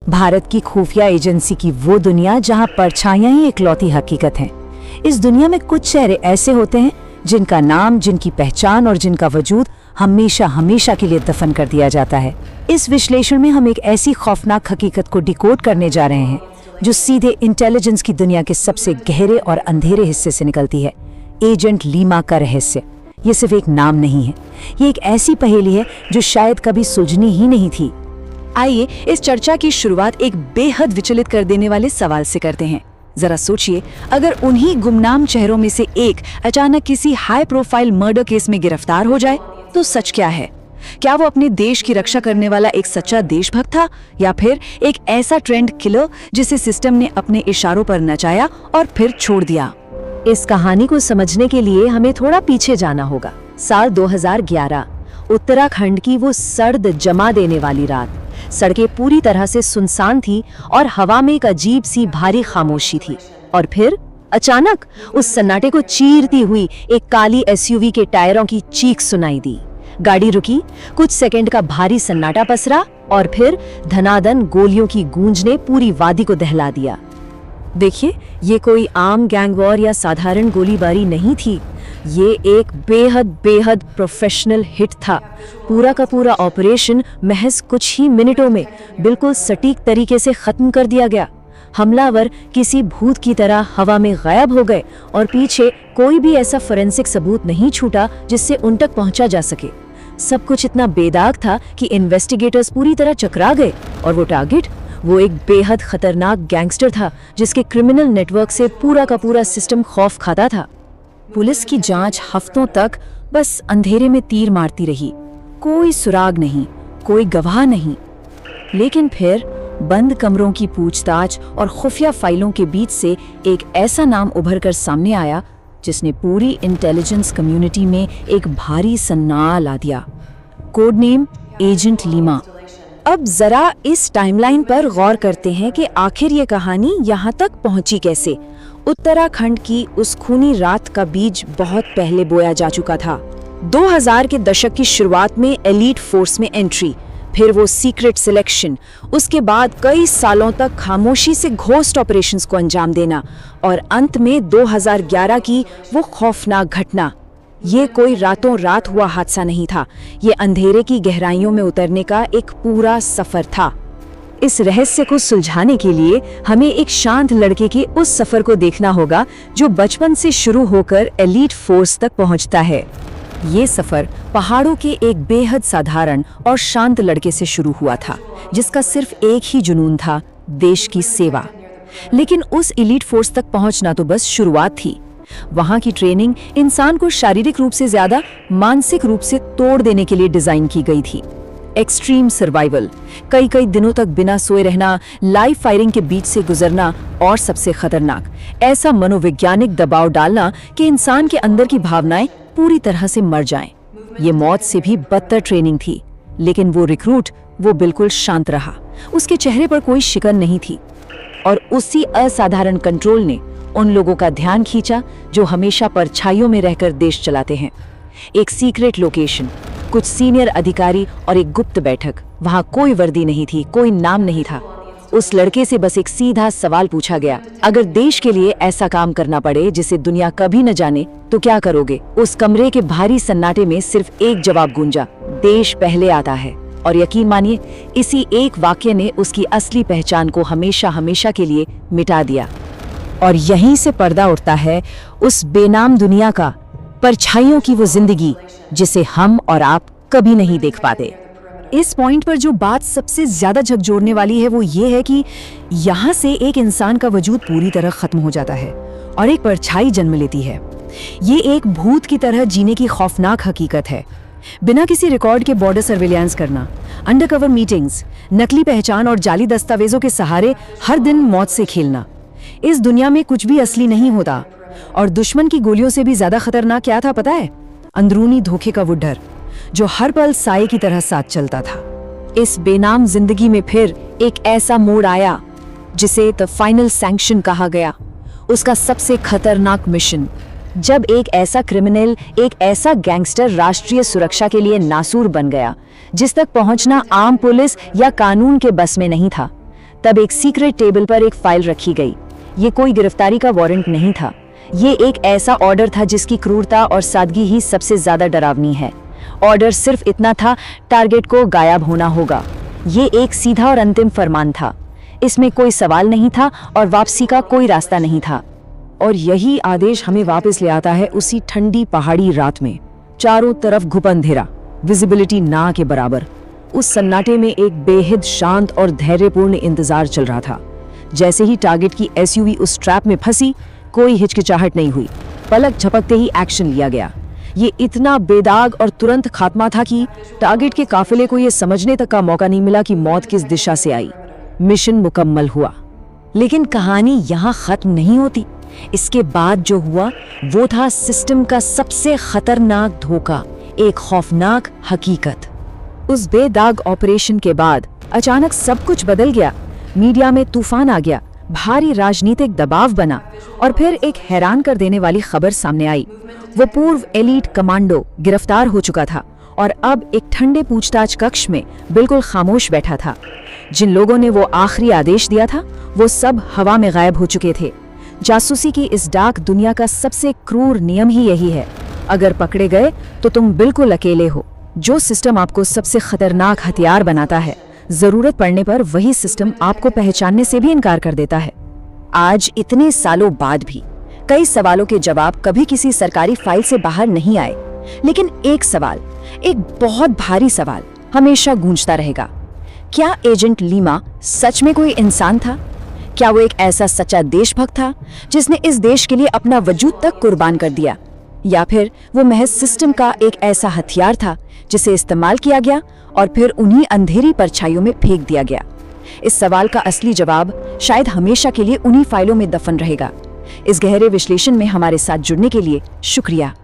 भारत की खुफिया एजेंसी की वो दुनिया जहां परछाइयां ही इकलौती हकीकत हैं। इस दुनिया में कुछ चेहरे ऐसे होते हैं जिनका नाम, जिनकी पहचान और जिनका वजूद हमेशा हमेशा के लिए दफन कर दिया जाता है। इस विश्लेषण में हम एक ऐसी खौफनाक हकीकत को डिकोड करने जा रहे हैं जो सीधे इंटेलिजेंस की दुनिया के सबसे गहरे और अंधेरे हिस्से से निकलती है। एजेंट लीमा का रहस्य। ये सिर्फ एक नाम नहीं है, ये एक ऐसी पहेली है जो शायद कभी सुलझनी ही नहीं थी। आइए इस चर्चा की शुरुआत एक बेहद विचलित कर देने वाले सवाल से करते हैं। जरा सोचिए, अगर उन्हीं गुमनाम चेहरों में से एक अचानक किसी हाई प्रोफाइल मर्डर केस में गिरफ्तार हो जाए तो सच क्या है? क्या वो अपने देश की रक्षा करने वाला एक सच्चा देशभक्त था, या फिर एक ऐसा ट्रेंड किलर जिसे सिस्टम ने अपने इशारों पर नचाया और फिर छोड़ दिया? इस कहानी को समझने के लिए हमें थोड़ा पीछे जाना होगा। साल 2011, उत्तराखंड की वो सर्द जमा देने वाली रात। सड़कें पूरी तरह से सुनसान थी और हवा में एक अजीब सी भारी खामोशी थी। और फिर अचानक उस सन्नाटे को चीरती हुई एक काली एसयूवी के टायरों की चीख सुनाई दी। गाड़ी रुकी, कुछ सेकंड का भारी सन्नाटा पसरा और फिर धनाधन गोलियों की गूंज ने पूरी वादी को दहला दिया। देखिए, ये कोई आम गैंग वॉर या साधारण गोलीबारी नहीं थी। ये एक बेहद प्रोफेशनल हिट था। पूरा का पूरा ऑपरेशन महज कुछ ही मिनटों में बिल्कुल सटीक तरीके से खत्म कर दिया गया। हमलावर किसी भूत की तरह हवा में गायब हो गए और पीछे कोई भी ऐसा फोरेंसिक सबूत नहीं छूटा जिससे उन तक पहुंचा जा सके। सब कुछ इतना बेदाग था कि इन्वेस्टिगेटर्स पूरी तरह चकरा गए। और वो टारगेट, वो एक बेहद खतरनाक गैंगस्टर था जिसके क्रिमिनल नेटवर्क से पूरा का पूरा सिस्टम खौफ खाता था। पुलिस की जांच हफ्तों तक बस अंधेरे में तीर मारती रही। कोई सुराग नहीं, कोई गवाह नहीं। लेकिन फिर बंद कमरों की पूछताछ और खुफिया फाइलों के बीच से एक ऐसा नाम उभर कर सामने आया जिसने पूरी इंटेलिजेंस कम्युनिटी में एक भारी सन्नाटा ला दिया। Code name agent Lima. अब जरा इस टाइमलाइन पर गौर करते हैं कि आखिर ये कहानी यहाँ तक पहुंची कैसे। उत्तराखंड की उस खूनी रात का बीज बहुत पहले बोया जा चुका था। 2000 के दशक की शुरुआत में एलीट फोर्स में एंट्री, फिर वो सीक्रेट सिलेक्शन, उसके बाद कई सालों तक खामोशी से घोस्ट ऑपरेशंस को अंजाम देना और अंत में 2011 की वो खौफनाक घटना। ये कोई रातों रात हुआ हादसा नहीं था, ये अंधेरे की गहराइयों में उतरने का एक पूरा सफर था। इस रहस्य को सुलझाने के लिए हमें एक शांत लड़के के उस सफर को देखना होगा जो बचपन से शुरू होकर एलीट फोर्स तक पहुंचता है। ये सफर पहाड़ों के एक बेहद साधारण और शांत लड़के से शुरू हुआ था जिसका सिर्फ एक ही जुनून था, देश की सेवा। लेकिन उस एलीट फोर्स तक पहुंचना तो बस शुरुआत थी। वहां की ट्रेनिंग इंसान को शारीरिक रूप से ज्यादा मानसिक रूप से तोड़ देने के लिए डिजाइन की गई थी। एक्सट्रीम सर्वाइवल, कई दिनों तक बिना सोए रहना, लाइव फायरिंग के बीच से गुजरना और सबसे खतरनाक, ऐसा मनोवैज्ञानिक दबाव डालना कि इंसान के अंदर की भावनाएं पूरी तरह से मर जाएं। ये मौत से भी बदतर ट्रेनिंग थी। लेकिन वो रिक्रूट, वो बिल्कुल शांत रहा। उसके चेहरे पर कोई शिकन नहीं थी। और उसी असाधारण कंट्रोल ने उन लोगों का ध्यान खींचा जो हमेशा परछाइयों में रहकर देश चलाते हैं। एक सीक्रेट लोकेशन, कुछ सीनियर अधिकारी और एक गुप्त बैठक। वहां कोई वर्दी नहीं थी, कोई नाम नहीं था। उस लड़के से बस एक सीधा सवाल पूछा गया, अगर देश के लिए ऐसा काम करना पड़े जिसे दुनिया कभी न जाने तो क्या करोगे? उस कमरे के भारी सन्नाटे में सिर्फ एक जवाब गूंजा, देश पहले आता है। और यकीन मानिए, इसी एक वाक्य ने उसकी असली पहचान को हमेशा हमेशा के लिए मिटा दिया। और यहीं से पर्दा उठता है उस बेनाम दुनिया का, परछाइयों की वो जिंदगी जिसे हम और आप कभी नहीं देख पाते। इस पॉइंट पर जो बात सबसे ज्यादा झकझोरने वाली है वो ये है कि यहाँ से एक इंसान का वजूद पूरी तरह खत्म हो जाता है और एक परछाई जन्म लेती है। ये एक भूत की तरह जीने की खौफनाक हकीकत है। बिना किसी रिकॉर्ड के बॉर्डर सर्विलांस करना, अंडरकवर मीटिंग्स, नकली पहचान और जाली दस्तावेजों के सहारे हर दिन मौत से खेलना। इस दुनिया में कुछ भी असली नहीं होता। और दुश्मन की गोलियों से भी ज्यादा खतरनाक क्या था पता है? अंदरूनी धोखे का वो डर जो हर पल साए की तरह साथ चलता था। इस बेनाम जिंदगी में फिर एक ऐसा मोड़ आया जिसे द फाइनल सैंक्शन कहा गया। उसका सबसे खतरनाक मिशन, जब एक ऐसा क्रिमिनल, एक ऐसा गैंगस्टर राष्ट्रीय सुरक्षा के लिए नासूर बन गया जिस तक पहुंचना आम पुलिस या कानून के बस में नहीं था। तब एक सीक्रेट टेबल पर एक फाइल रखी गई। ये कोई गिरफ्तारी का वारंट नहीं था, ये एक ऐसा ऑर्डर था जिसकी क्रूरता और सादगी ही सबसे ज्यादा डरावनी है। ऑर्डर सिर्फ इतना था, टारगेट को गायब होना होगा। ये एक सीधा और अंतिम फरमान था। इसमें कोई सवाल नहीं था और वापसी का कोई रास्ता नहीं था। और यही आदेश हमें वापस ले आता है उसी ठंडी पहाड़ी रात में। चारों तरफ घुप अंधेरा, विजिबिलिटी ना के बराबर। उस सन्नाटे में एक बेहद शांत और धैर्यपूर्ण इंतजार चल रहा था। जैसे ही टारगेट की एसयूवी उस ट्रैप में फंसी, कोई हिचकिचाहट नहीं हुई। पलक झपकते ही एक्शन लिया गया। ये इतना बेदाग और तुरंत खात्मा था कि टारगेट के काफिले को यह समझने तक का मौका नहीं मिला कि मौत किस दिशा से आई। मिशन मुकम्मल हुआ। लेकिन कहानी यहाँ खत्म नहीं होती। इसके बाद जो हुआ वो था सिस्टम का सबसे खतरनाक धोखा, एक खौफनाक हकीकत। उस बेदाग ऑपरेशन के बाद अचानक सब कुछ बदल गया। मीडिया में तूफान आ गया, भारी राजनीतिक दबाव बना और फिर एक हैरान कर देने वाली खबर सामने आई। वो पूर्व एलीट कमांडो गिरफ्तार हो चुका था और अब एक ठंडे पूछताछ कक्ष में बिल्कुल खामोश बैठा था। जिन लोगों ने वो आखिरी आदेश दिया था वो सब हवा में गायब हो चुके थे। जासूसी की इस डार्क दुनिया का सबसे क्रूर नियम ही यही है, अगर पकड़े गए तो तुम बिल्कुल अकेले हो। जो सिस्टम आपको सबसे खतरनाक हथियार बनाता है, जरूरत पड़ने पर वही सिस्टम आपको पहचानने से भी इनकार कर देता है। आज इतने सालों बाद भी कई सवालों के जवाब कभी किसी सरकारी फाइल से बाहर नहीं आए, लेकिन एक सवाल, एक बहुत भारी सवाल हमेशा गूंजता रहेगा। क्या एजेंट लीमा सच में कोई इंसान था? क्या वो एक ऐसा सच्चा देशभक्त था जिसने इस देश के लिए अपना वजूद तक कुर्बान कर दिया, या फिर वो महज सिस्टम का एक ऐसा हथियार था जिसे इस्तेमाल किया गया और फिर उन्हीं अंधेरी परछाइयों में फेंक दिया गया? इस सवाल का असली जवाब शायद हमेशा के लिए उन्हीं फाइलों में दफन रहेगा। इस गहरे विश्लेषण में हमारे साथ जुड़ने के लिए शुक्रिया।